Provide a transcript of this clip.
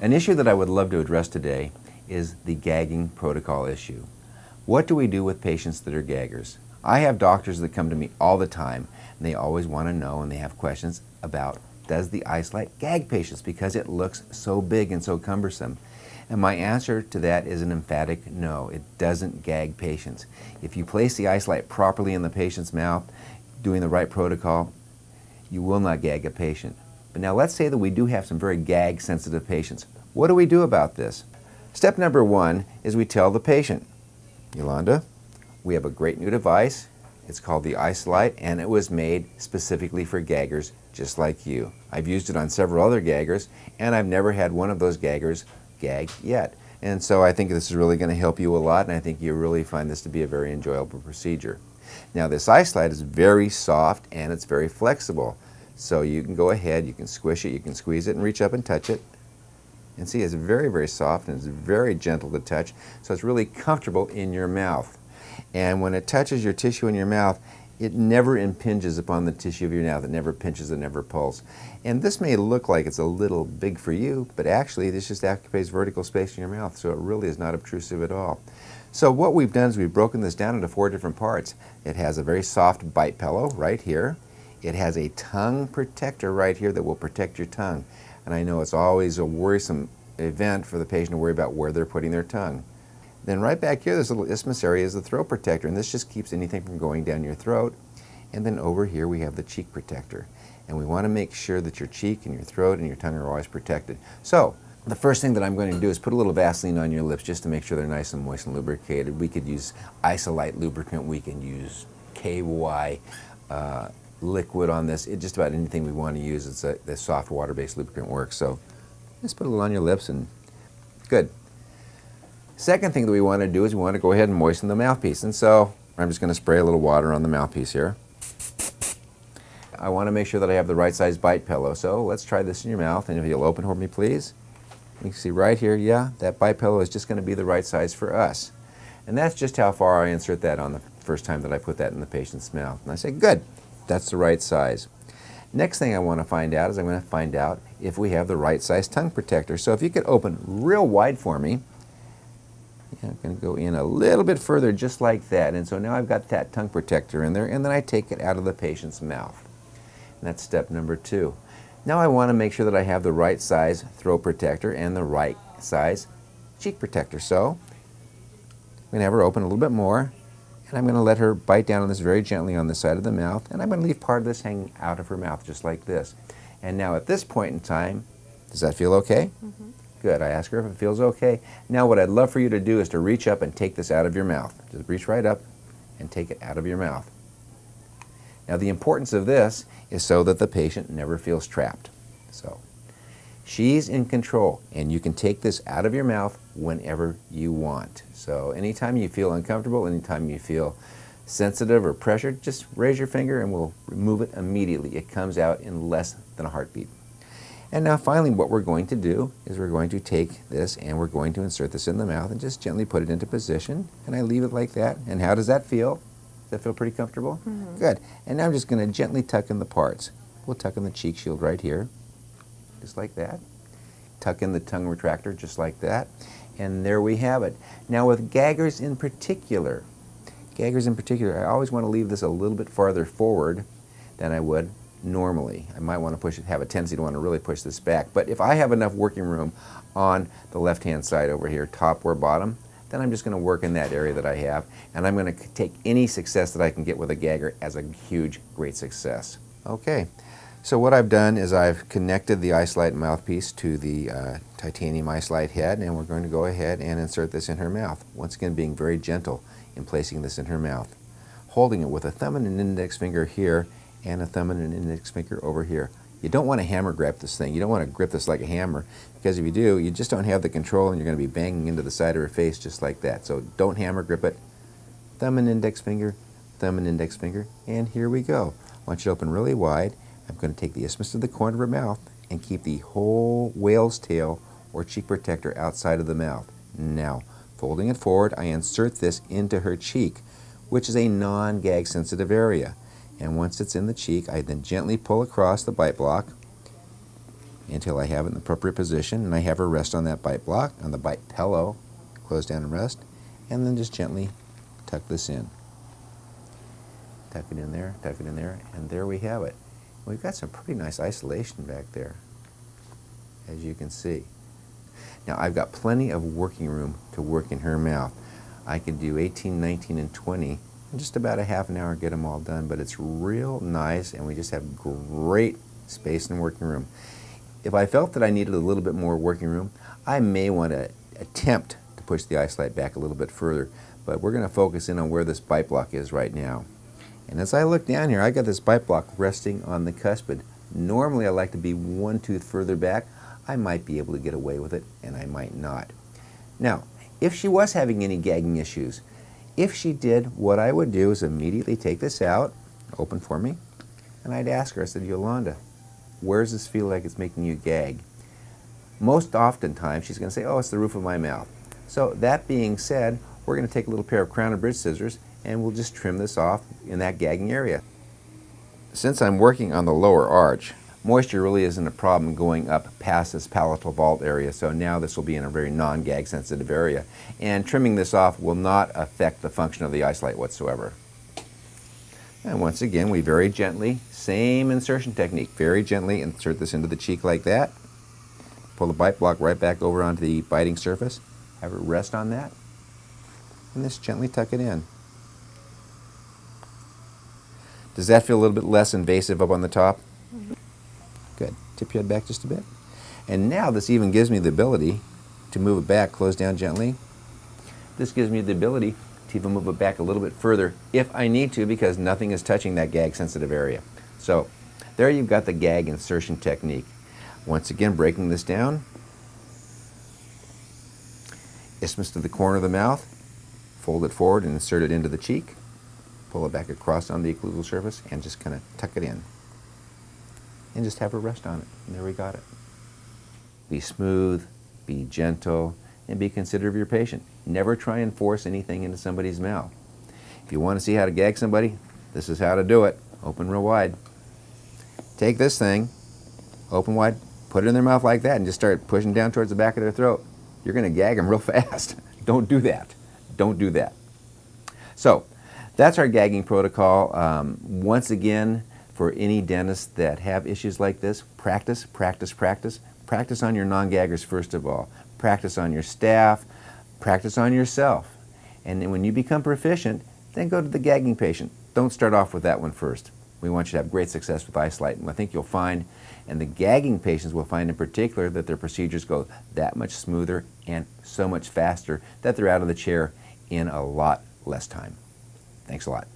An issue that I would love to address today is the gagging protocol issue. What do we do with patients that are gaggers? I have doctors that come to me all the time, and they always want to know, and they have questions about, does the Isolite gag patients because it looks so big and so cumbersome? And my answer to that is an emphatic no. It doesn't gag patients. If you place the Isolite properly in the patient's mouth, doing the right protocol, you will not gag a patient. But now let's say that we do have some very gag-sensitive patients. What do we do about this? Step number one is we tell the patient, Yolanda, we have a great new device. It's called the Isolite, and it was made specifically for gaggers just like you. I've used it on several other gaggers, and I've never had one of those gaggers gag yet. And so I think this is really going to help you a lot, and I think you'll really find this to be a very enjoyable procedure. Now this Isolite is very soft and it's very flexible. So you can go ahead, you can squish it, you can squeeze it and reach up and touch it. And see, it's very, very soft and it's very gentle to touch, so it's really comfortable in your mouth. And when it touches your tissue in your mouth, it never impinges upon the tissue of your mouth. It never pinches, it never pulls. And this may look like it's a little big for you, but actually this just occupies vertical space in your mouth, so it really is not obtrusive at all. So what we've done is we've broken this down into 4 different parts. It has a very soft bite pillow right here. It has a tongue protector right here that will protect your tongue. And I know it's always a worrisome event for the patient to worry about where they're putting their tongue. Then right back here, this little isthmus area is the throat protector, and this just keeps anything from going down your throat. And then over here we have the cheek protector. And we want to make sure that your cheek and your throat and your tongue are always protected. So the first thing that I'm going to do is put a little Vaseline on your lips just to make sure they're nice and moist and lubricated. We could use Isolite lubricant, we can use KY liquid on this. Just about anything we want to use, it's the soft water-based lubricant works. So just put a little on your lips and good. Second thing that we want to do is we want to go ahead and moisten the mouthpiece. And so I'm just going to spray a little water on the mouthpiece here. I want to make sure that I have the right size bite pillow. So let's try this in your mouth, and if you'll open for me please. You can see right here, yeah, that bite pillow is just going to be the right size for us. And that's just how far I insert that on the first time that I put that in the patient's mouth. And I say, good, that's the right size. Next thing I want to find out is I'm going to find out if we have the right size tongue protector. So if you could open real wide for me, yeah, I'm going to go in a little bit further just like that. And so now I've got that tongue protector in there, and then I take it out of the patient's mouth. And that's step number 2. Now I want to make sure that I have the right size throat protector and the right size cheek protector. So I'm going to have her open a little bit more, and I'm going to let her bite down on this very gently on the side of the mouth, and I'm going to leave part of this hanging out of her mouth just like this. And now at this point in time, does that feel okay? Mm-hmm. Good. I ask her if it feels okay. Now what I'd love for you to do is to reach up and take this out of your mouth. Just reach right up and take it out of your mouth. Now the importance of this is so that the patient never feels trapped. So she's in control, and you can take this out of your mouth whenever you want. So anytime you feel uncomfortable, anytime you feel sensitive or pressured, just raise your finger and we'll remove it immediately. It comes out in less than a heartbeat. And now finally what we're going to do is we're going to take this and we're going to insert this in the mouth and just gently put it into position. And I leave it like that. And how does that feel? Does that feel pretty comfortable? Mm-hmm. Good. And now I'm just going to gently tuck in the parts. We'll tuck in the cheek shield right here, just like that. Tuck in the tongue retractor just like that. And there we have it. Now with gaggers in particular, I always want to leave this a little bit farther forward than I would normally. I might want to push it, have a tendency to want to really push this back. But if I have enough working room on the left-hand side over here, top or bottom, then I'm just going to work in that area that I have, and I'm going to take any success that I can get with a gagger as a huge, great success. Okay, so what I've done is I've connected the Isolite mouthpiece to the titanium Isolite head, and we're going to go ahead and insert this in her mouth. Once again, being very gentle in placing this in her mouth. Holding it with a thumb and an index finger here, and a thumb and an index finger over here. You don't want to hammer grip this thing. You don't want to grip this like a hammer, because if you do, you just don't have the control and you're going to be banging into the side of her face just like that. So don't hammer grip it. Thumb and index finger, and here we go. I want you to open really wide. I'm going to take the isthmus to the corner of her mouth and keep the whole whale's tail or cheek protector outside of the mouth. Now, folding it forward, I insert this into her cheek, which is a non-gag sensitive area. And once it's in the cheek, I then gently pull across the bite block until I have it in the appropriate position, and I have her rest on that bite block, on the bite pillow, close down and rest, and then just gently tuck this in. Tuck it in there, and there we have it. We've got some pretty nice isolation back there, as you can see. Now I've got plenty of working room to work in her mouth. I could do 18, 19, and 20 in just about a half an hour, get them all done, but it's real nice, and we just have great space and working room. If I felt that I needed a little bit more working room, I may want to attempt to push the Isolite back a little bit further, but we're going to focus in on where this bite block is right now. And as I look down here, I got this bite block resting on the cuspid. Normally I like to be one tooth further back. I might be able to get away with it, and I might not. Now, if she was having any gagging issues, if she did, what I would do is immediately take this out, open for me, and I'd ask her, I said, Yolanda, where does this feel like it's making you gag? Most oftentimes she's going to say, oh, it's the roof of my mouth. So that being said, we're going to take a little pair of crown and bridge scissors and we'll just trim this off in that gagging area. Since I'm working on the lower arch, moisture really isn't a problem going up past this palatal vault area, so now this will be in a very non-gag sensitive area. And trimming this off will not affect the function of the Isolite whatsoever. And once again, we very gently, same insertion technique, very gently insert this into the cheek like that. Pull the bite block right back over onto the biting surface. Have it rest on that. And just gently tuck it in. Does that feel a little bit less invasive up on the top? Good. Tip your head back just a bit. And now this even gives me the ability to move it back, close down gently. This gives me the ability to even move it back a little bit further if I need to, because nothing is touching that gag sensitive area. So there you've got the gag insertion technique. Once again, breaking this down. Isthmus to the corner of the mouth. Fold it forward and insert it into the cheek. Pull it back across on the occlusal surface and just kind of tuck it in. And just have her rest on it. And there we got it. Be smooth, be gentle, and be considerate of your patient. Never try and force anything into somebody's mouth. If you want to see how to gag somebody, this is how to do it. Open real wide. Take this thing, open wide, put it in their mouth like that, and just start pushing down towards the back of their throat. You're going to gag them real fast. Don't do that. Don't do that. So, that's our gagging protocol. Once again, for any dentists that have issues like this, practice, practice, practice. Practice on your non-gaggers first of all. Practice on your staff. Practice on yourself. And then when you become proficient, then go to the gagging patient. Don't start off with that one first. We want you to have great success with Isolite. And I think you'll find, and the gagging patients will find in particular, that their procedures go that much smoother and so much faster that they're out of the chair in a lot less time. Thanks a lot.